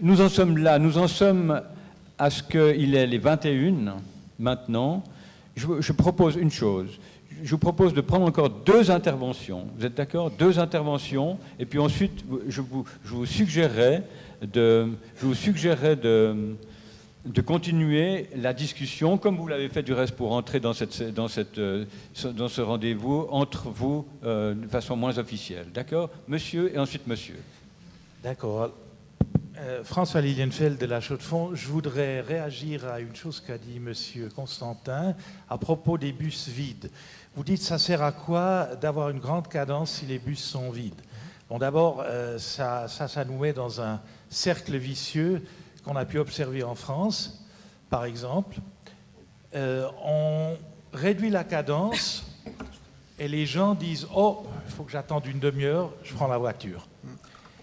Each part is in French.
nous en sommes là, nous en sommes à ce qu'il est les 21 maintenant. Je propose une chose. Je vous propose de prendre encore 2 interventions. Vous êtes d'accord? 2 interventions. Et puis ensuite, je vous suggérerais de continuer la discussion, comme vous l'avez fait du reste pour entrer dans ce rendez-vous entre vous de façon moins officielle. D'accord? Monsieur et ensuite monsieur. D'accord. François Lilienfeld de la Chaux-de-Fonds, je voudrais réagir à une chose qu'a dit monsieur Constantin à propos des bus vides. Vous dites, ça sert à quoi d'avoir une grande cadence si les bus sont vides? Bon, d'abord, ça nous met dans un cercle vicieux qu'on a pu observer en France, par exemple. On réduit la cadence et les gens disent « Oh, il faut que j'attende une demi-heure, je prends la voiture ».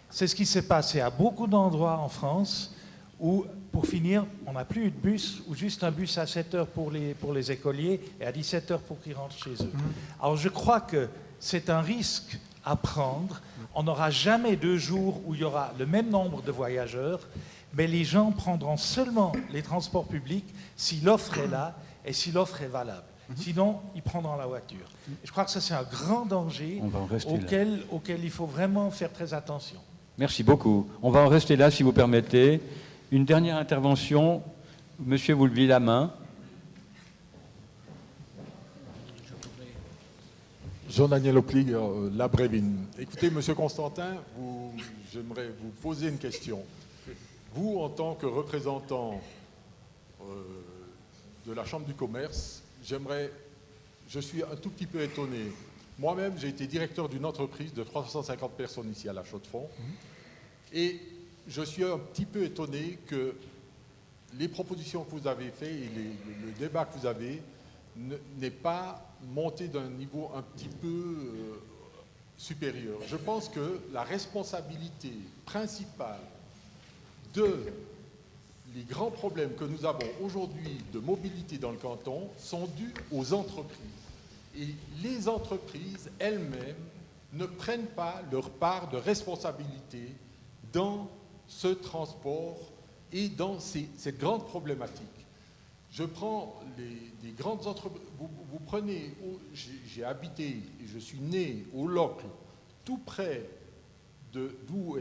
C'est ce qui s'est passé à beaucoup d'endroits en France où, pour finir, on n'a plus eu de bus ou juste un bus à 7 heures pour les écoliers et à 17 heures pour qu'ils rentrent chez eux. Alors je crois que c'est un risque à prendre. On n'aura jamais 2 jours où il y aura le même nombre de voyageurs, mais les gens prendront seulement les transports publics si l'offre est là et si l'offre est valable. Sinon, ils prendront la voiture. Et je crois que ça, c'est un grand danger auquel il faut vraiment faire très attention. Merci beaucoup. On va en rester là, si vous permettez. Une dernière intervention. Monsieur, vous levez la main. Jean-Daniel Oplig, La Brévine. Écoutez, monsieur Constantin, j'aimerais vous poser une question. Vous, en tant que représentant de la Chambre du commerce, je suis un tout petit peu étonné. Moi-même, j'ai été directeur d'une entreprise de 350 personnes ici à La Chaux-de-Fonds. Et je suis un petit peu étonné que les propositions que vous avez faites et le débat que vous avez n'ait pas monté d'un niveau un petit peu supérieur. Je pense que la responsabilité principale les grands problèmes que nous avons aujourd'hui de mobilité dans le canton sont dus aux entreprises. Et les entreprises elles-mêmes ne prennent pas leur part de responsabilité dans ce transport et dans cette grande problématique. Je prends les grandes entreprises. Vous prenez, j'ai habité et je suis né au Locle, tout près d'où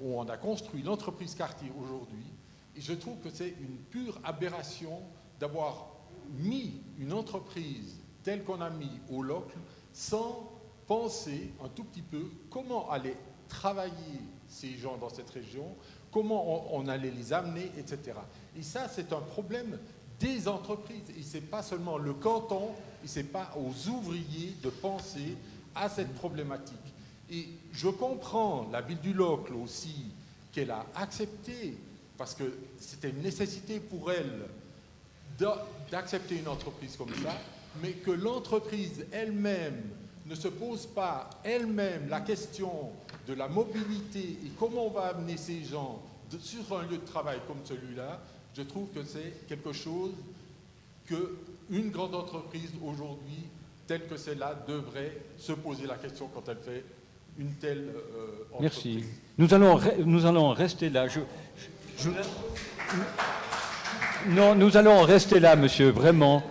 on a construit l'entreprise Cartier aujourd'hui. Et je trouve que c'est une pure aberration d'avoir mis une entreprise telle qu'on a mis au Locle sans penser un tout petit peu comment aller travailler ces gens dans cette région, comment on allait les amener, etc. Et ça, c'est un problème des entreprises. Et ce n'est pas seulement le canton, et ce n'est pas aux ouvriers de penser à cette problématique. Et je comprends la ville du Locle aussi, qu'elle a accepté, parce que c'était une nécessité pour elle d'accepter une entreprise comme ça, mais que l'entreprise elle-même ne se pose pas elle-même la question de la mobilité et comment on va amener ces gens sur un lieu de travail comme celui-là, je trouve que c'est quelque chose qu'une grande entreprise aujourd'hui, telle que celle-là, devrait se poser la question quand elle fait une telle entreprise. Merci. Nous allons rester là. Non, nous allons en rester là, monsieur, vraiment.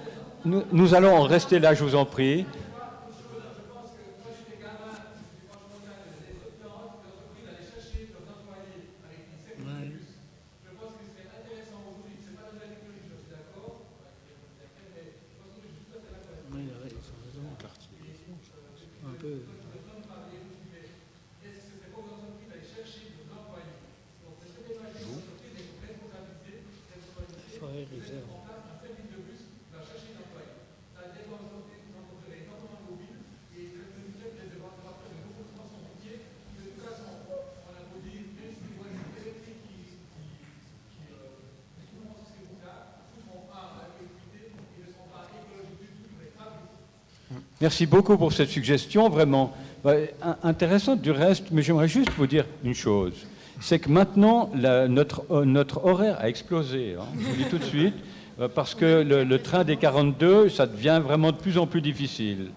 Nous allons en rester là, je vous en prie. Merci beaucoup pour cette suggestion, vraiment intéressante du reste, mais j'aimerais juste vous dire une chose. C'est que maintenant, notre horaire a explosé, hein, je vous le dis tout de suite, parce que le train des 42, ça devient vraiment de plus en plus difficile.